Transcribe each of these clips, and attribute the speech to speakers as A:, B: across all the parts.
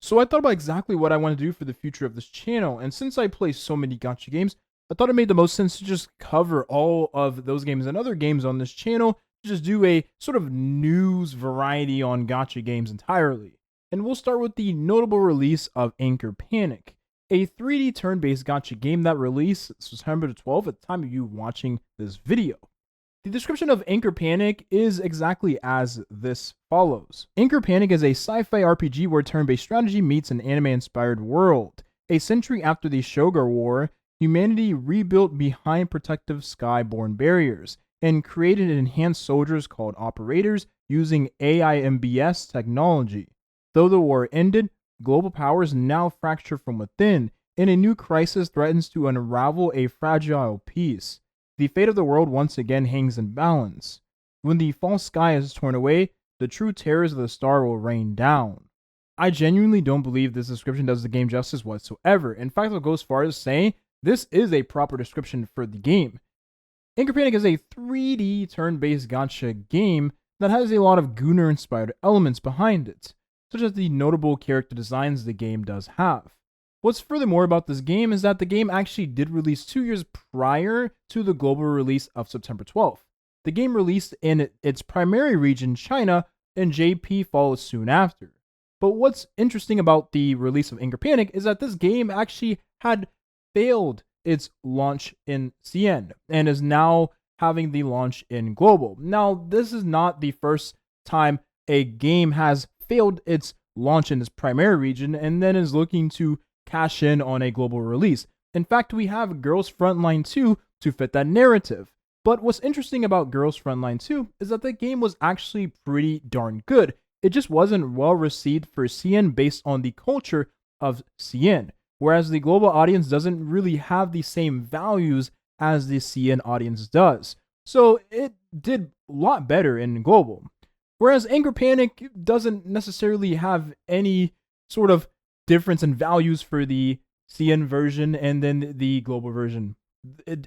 A: So I thought about exactly what I want to do for the future of this channel, and since I play so many gacha games, I thought it made the most sense to just cover all of those games and other games on this channel, to just do a sort of news variety on gacha games entirely. And we'll start with the notable release of Anchor Panic, a 3D turn-based gacha game that released September 12th at the time of you watching this video. The description of Anchor Panic is exactly as this follows. Anchor Panic is a sci-fi RPG where turn-based strategy meets an anime-inspired world. A century after the Shogun War, humanity rebuilt behind protective skyborne barriers and created enhanced soldiers called operators using AIMBS technology. Though the war ended, global powers now fracture from within, and a new crisis threatens to unravel a fragile peace. The fate of the world once again hangs in balance. When the false sky is torn away, the true terrors of the star will rain down. I genuinely don't believe this description does the game justice whatsoever. In fact, I'll go as far as saying this is a proper description for the game. Anchor Panic is a 3D turn-based gacha game that has a lot of Gunnar-inspired elements behind it, such as the notable character designs the game does have. What's furthermore about this game is that the game actually did release 2 years prior to the global release of September 12th. The game released in its primary region, China, and JP followed soon after. But what's interesting about the release of Anchor Panic is that this game actually had failed its launch in CN and is now having the launch in global. Now, this is not the first time a game has failed its launch in its primary region and then is looking to cash in on a global release. In fact, we have Girls Frontline 2 to fit that narrative. But what's interesting about Girls Frontline 2 is that the game was actually pretty darn good. It just wasn't well received for CN based on the culture of CN, whereas the global audience doesn't really have the same values as the CN audience does. So it did a lot better in global. Whereas Anchor Panic doesn't necessarily have any sort of difference in values for the CN version and then the global version.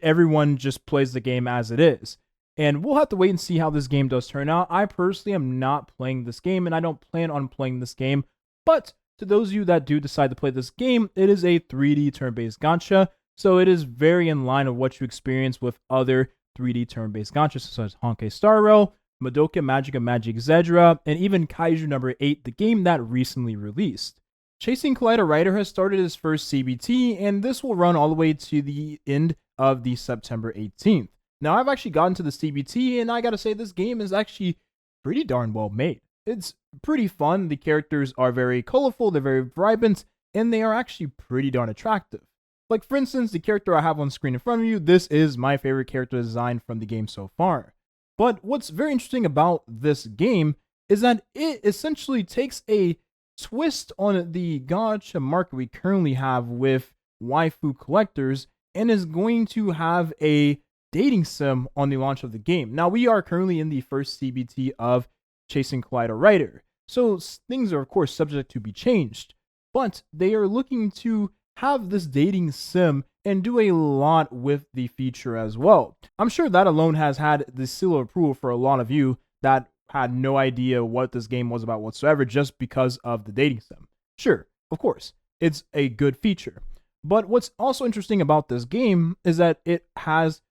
A: Everyone just plays the game as it is. And we'll have to wait and see how this game does turn out. I personally am not playing this game, and I don't plan on playing this game. But to those of you that do decide to play this game, it is a 3D turn-based gacha, so it is very in line of what you experience with other 3D turn-based gachas, such as Honkai Star Rail, Madoka Magica Magic Zedra, and even Kaiju number 8, the game that recently released. Chasing Kaleidorider has started his first CBT, and this will run all the way to the end of the September 18th. Now, I've actually gotten to the CBT, and I gotta say, this game is actually pretty darn well made. It's pretty fun, the characters are very colorful, they're very vibrant, and they are actually pretty darn attractive. Like, for instance, the character I have on screen in front of you, this is my favorite character design from the game so far. But what's very interesting about this game is that it essentially takes a twist on the gacha market we currently have with waifu collectors and is going to have a dating sim on the launch of the game. Now, we are currently in the first CBT of Chasing Kaleidorider, so things are of course subject to be changed, but they are looking to have this dating sim and do a lot with the feature as well. I'm sure that alone has had the seal of approval for a lot of you that had no idea what this game was about whatsoever just because of the dating sim. Sure, of course, it's a good feature. But what's also interesting about this game is that it has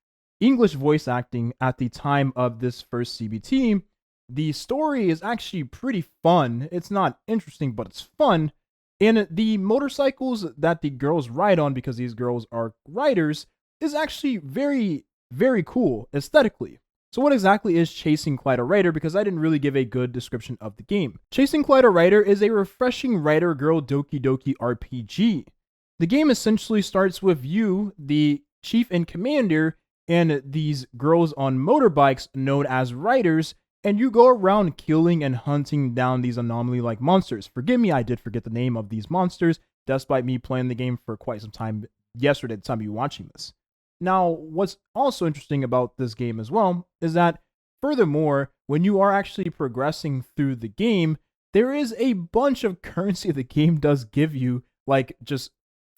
A: English voice acting at the time of this first CBT. The story is actually pretty fun. It's not interesting, but it's fun. And the motorcycles that the girls ride on, because these girls are riders, is actually very, very cool aesthetically. So what exactly is Chasing Kaleidorider? Because I didn't really give a good description of the game. Chasing Kaleidorider is a refreshing writer girl Doki Doki RPG. The game essentially starts with you, the chief and commander, and these girls on motorbikes known as riders, and you go around killing and hunting down these anomaly-like monsters. Forgive me, I did forget the name of these monsters, despite me playing the game for quite some time yesterday at the time of you watching this. Now, what's also interesting about this game as well is that, furthermore, when you are actually progressing through the game, there is a bunch of currency the game does give you, like, just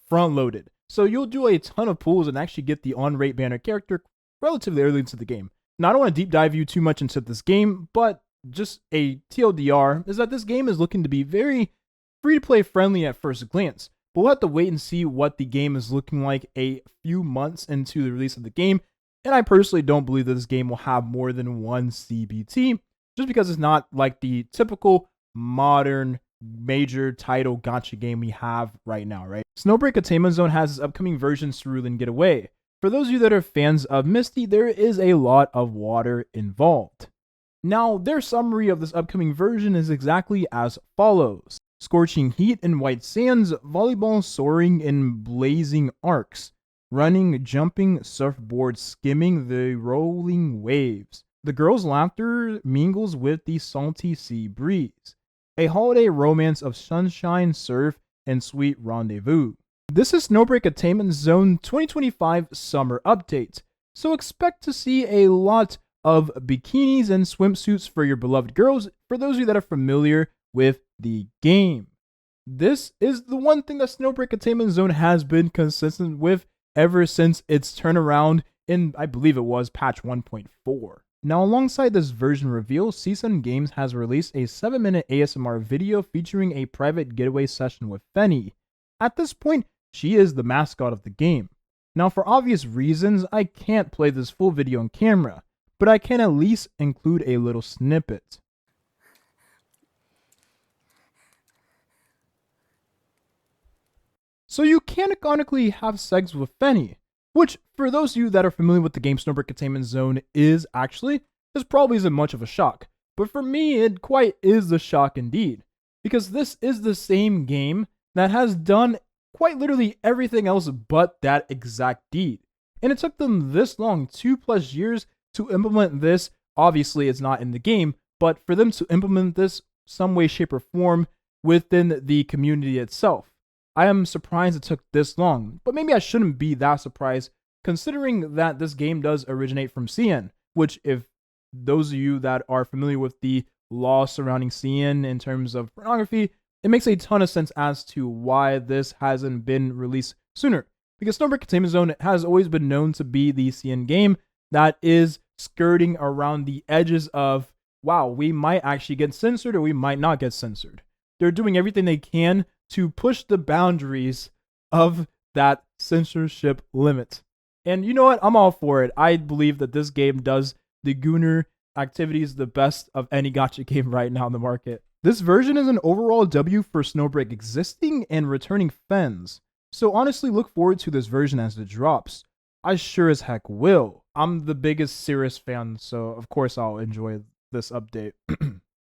A: front-loaded. So you'll do a ton of pulls and actually get the on-rate banner character relatively early into the game. Now, I don't want to deep dive you too much into this game, but just a TLDR is that this game is looking to be very free-to-play friendly at first glance, but we'll have to wait and see what the game is looking like a few months into the release of the game, and I personally don't believe that this game will have more than one CBT, just because it's not like the typical modern major title gacha game we have right now, right? Snowbreak Attainment Zone has its upcoming version Cerulean Getaway. For those of you that are fans of Misty, there is a lot of water involved. Now, their summary of this upcoming version is exactly as follows. Scorching heat in white sands, volleyball soaring in blazing arcs, running, jumping, surfboard skimming the rolling waves. The girl's laughter mingles with the salty sea breeze. A holiday romance of sunshine, surf, and sweet rendezvous. This is Snowbreak Attainment Zone 2025 Summer Update, so expect to see a lot of bikinis and swimsuits for your beloved girls for those of you that are familiar with the game. This is the one thing that Snowbreak Attainment Zone has been consistent with ever since its turnaround in, I believe it was, patch 1.4. Now, alongside this version reveal, CSUN Games has released a 7-minute ASMR video featuring a private getaway session with Fenny. At this point, she is the mascot of the game. Now, for obvious reasons, I can't play this full video on camera, but I can at least include a little snippet. So you canonically have seggs with Fenny, which, for those of you that are familiar with the game Snowbreak Attainment Zone is actually, this probably isn't much of a shock, but for me it quite is a shock indeed, because this is the same game that has done quite literally everything else but that exact deed. And it took them this long, 2+ years, to implement this. Obviously it's not in the game, but for them to implement this some way, shape, or form within the community itself. I am surprised it took this long, but maybe I shouldn't be that surprised considering that this game does originate from CN, which, if those of you that are familiar with the law surrounding CN in terms of pornography, it makes a ton of sense as to why this hasn't been released sooner. Because Snowbreak Attainment Zone has always been known to be the CN game that is skirting around the edges of, wow, we might actually get censored or we might not get censored. They're doing everything they can to push the boundaries of that censorship limit. And you know what? I'm all for it. I believe that this game does the Gooner activities the best of any gacha game right now in the market. This version is an overall W for Snowbreak existing and returning fans. So honestly, look forward to this version as it drops. I sure as heck will. I'm the biggest Cirrus fan, so of course I'll enjoy this update.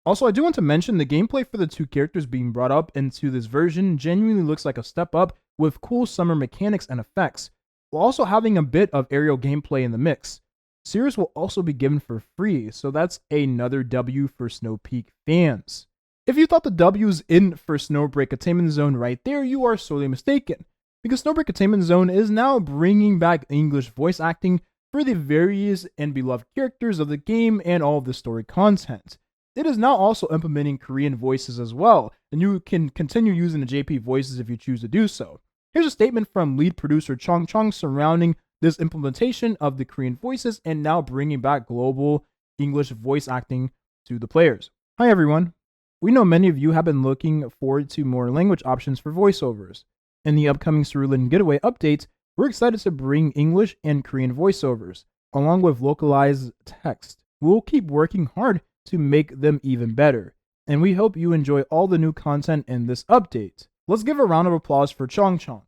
A: Also, I do want to mention the gameplay for the two characters being brought up into this version genuinely looks like a step up with cool summer mechanics and effects, while also having a bit of aerial gameplay in the mix. Cirrus will also be given for free, so that's another W for Snow Peak fans. If you thought the W's in for Snowbreak Attainment Zone right there, you are sorely mistaken, because Snowbreak Attainment Zone is now bringing back English voice acting for the various and beloved characters of the game and all of the story content. It is now also implementing Korean voices as well, and you can continue using the JP voices if you choose to do so. Here's a statement from lead producer Chong Chong surrounding this implementation of the Korean voices and now bringing back global English voice acting to the players. Hi everyone. We know many of you have been looking forward to more language options for voiceovers. In the upcoming Cerulean Getaway updates, we're excited to bring English and Korean voiceovers, along with localized text. We'll keep working hard to make them even better, and we hope you enjoy all the new content in this update. Let's give a round of applause for Chong Chong.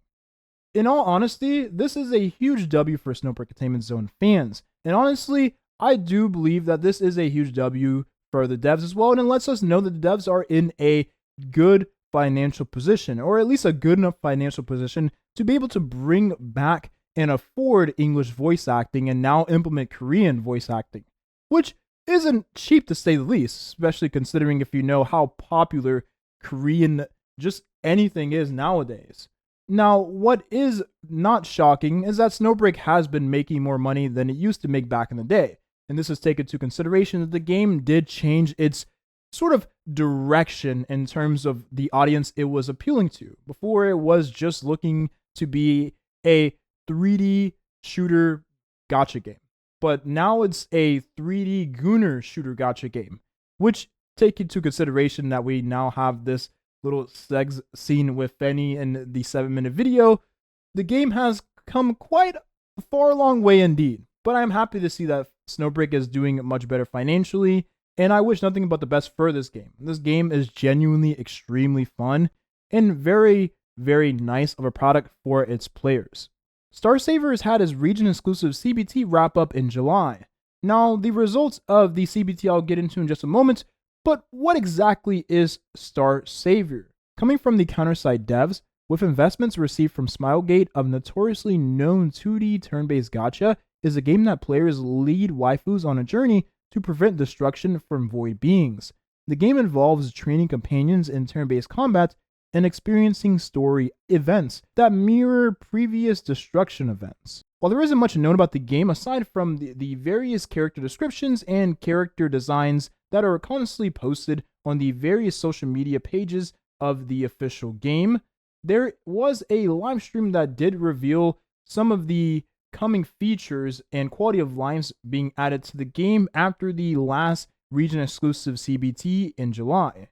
A: In all honesty, this is a huge W for Snowbreak Attainment Zone fans, and honestly, I do believe that this is a huge W for the devs as well, and it lets us know that the devs are in a good financial position, or at least a good enough financial position to be able to bring back and afford English voice acting and now implement Korean voice acting, which isn't cheap to say the least, especially considering if you know how popular Korean just anything is nowadays. Now, what is not shocking is that Snowbreak has been making more money than it used to make back in the day, and this is taken into consideration that the game did change its sort of direction in terms of the audience it was appealing to. Before, it was just looking to be a 3D shooter gacha game, but now it's a 3D Gooner shooter gacha game, which take into consideration that we now have this little seggs scene with Fenny in the 7-minute video, the game has come quite a far long way indeed. But I'm happy to see that Snowbreak is doing much better financially, and I wish nothing but the best for this game. This game is genuinely extremely fun and very, very nice of a product for its players. Star Savior has had its region-exclusive CBT wrap up in July. Now, the results of the CBT I'll get into in just a moment, but what exactly is Star Savior? Coming from the Counterside devs, with investments received from Smilegate, of notoriously known 2D turn-based gacha, is a game that players lead waifus on a journey to prevent destruction from void beings. The game involves training companions in turn-based combat and experiencing story events that mirror previous destruction events. While there isn't much known about the game aside from the various character descriptions and character designs that are constantly posted on the various social media pages of the official game, there was a live stream that did reveal some of the coming features and quality of lives being added to the game after the last region exclusive CBT in July.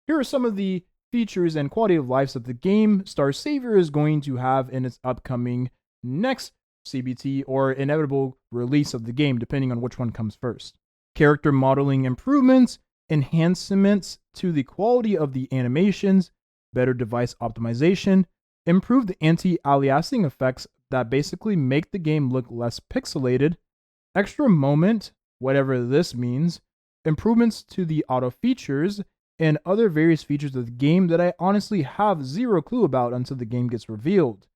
A: Here are some of the features and quality of lives that the game Star Savior is going to have in its upcoming next CBT or inevitable release of the game, depending on which one comes first. Character modeling improvements, enhancements to the quality of the animations, better device optimization, improved anti-aliasing effects that basically make the game look less pixelated, extra moment, whatever this means, improvements to the auto features, and other various features of the game that I honestly have zero clue about until the game gets revealed.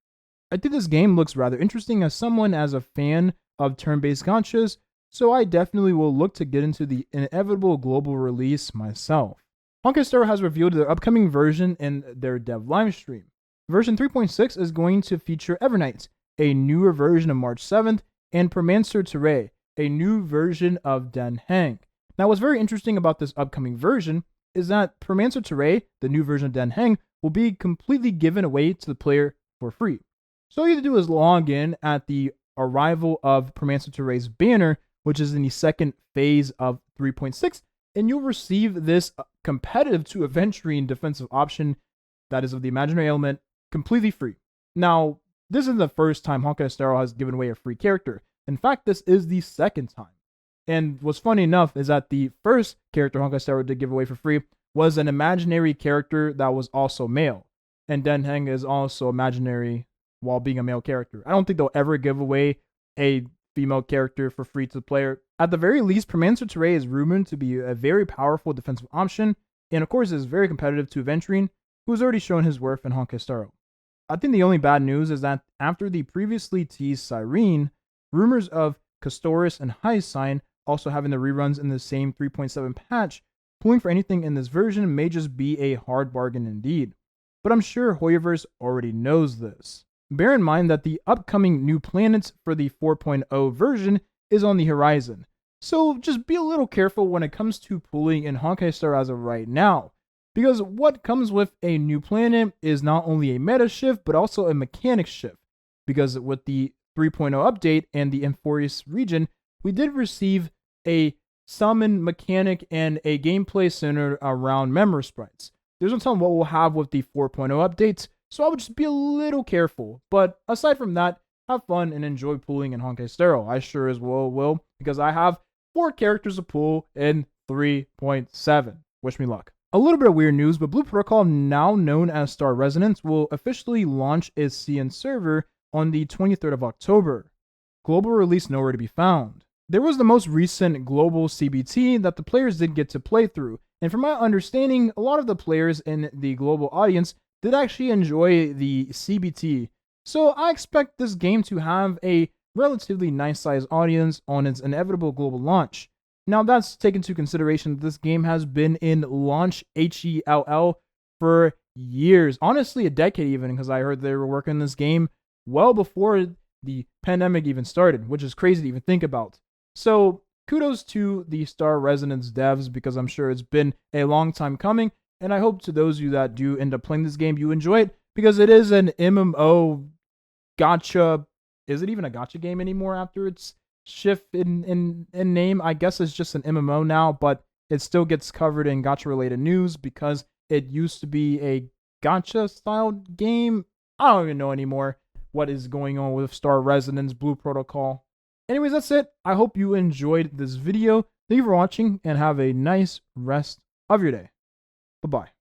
A: I think this game looks rather interesting as someone as a fan of turn-based gachas, so I definitely will look to get into the inevitable global release myself. Honkai Star has revealed their upcoming version in their dev live stream. Version 3.6 is going to feature Evernight, a newer version of March 7th, and Permancer Ture, a new version of Den Heng. Now, what's very interesting about this upcoming version is that Permancer Ture, the new version of Den Heng, will be completely given away to the player for free. So all you have to do is log in at the arrival of Permancer Ture's banner, which is in the second phase of 3.6, and you'll receive this competitive to Aventurine defensive option that is of the imaginary element completely free. Now, this isn't the first time Honkai Star has given away a free character. In fact, this is the second time. And what's funny enough is that the first character Honkai Star did give away for free was an imaginary character that was also male. And Den Heng is also imaginary while being a male character. I don't think they'll ever give away a female character for free to the player. At the very least, Permancer Ture is rumored to be a very powerful defensive option, and of course is very competitive to Aventurine, who's already shown his worth in Honkai Star. I think the only bad news is that after the previously teased Cyrene, rumors of Castoris and Hyacinth also having the reruns in the same 3.7 patch, pulling for anything in this version may just be a hard bargain indeed. But I'm sure Hoyoverse already knows this. Bear in mind that the upcoming new planets for the 4.0 version is on the horizon, so just be a little careful when it comes to pulling in Honkai Star as of right now, because what comes with a new planet is not only a meta shift, but also a mechanic shift, because with the 3.0 update and the Emphorius region, we did receive a summon mechanic and a gameplay centered around member sprites. There's no telling what we'll have with the 4.0 updates, so I would just be a little careful. But aside from that, have fun and enjoy pulling in Honkai Star. I sure as well will, because I have 4 characters to pull in 3.7. Wish me luck. A little bit of weird news, but Blue Protocol, now known as Star Resonance, will officially launch its CN server on the 23rd of October. Global release nowhere to be found. There was the most recent global CBT that the players did get to play through, and from my understanding, a lot of the players in the global audience did actually enjoy the CBT, so I expect this game to have a relatively nice sized audience on its inevitable global launch. Now that's taken into consideration that this game has been in launch HELL for years, honestly a decade even, because I heard they were working on this game well before the pandemic even started, which is crazy to even think about. So kudos to the Star Resonance devs, because I'm sure it's been a long time coming, and I hope to those of you that do end up playing this game, you enjoy it, because it is an MMO gacha. Is it even a gacha game anymore after its shift in name? I guess it's just an MMO now, but it still gets covered in gacha related news because It used to be a Gacha style game. I don't even know anymore what is going on with Star Resonance, Blue Protocol. Anyways, that's it. I hope you enjoyed this video. Thank you for watching and have a nice rest of your day. Bye-bye.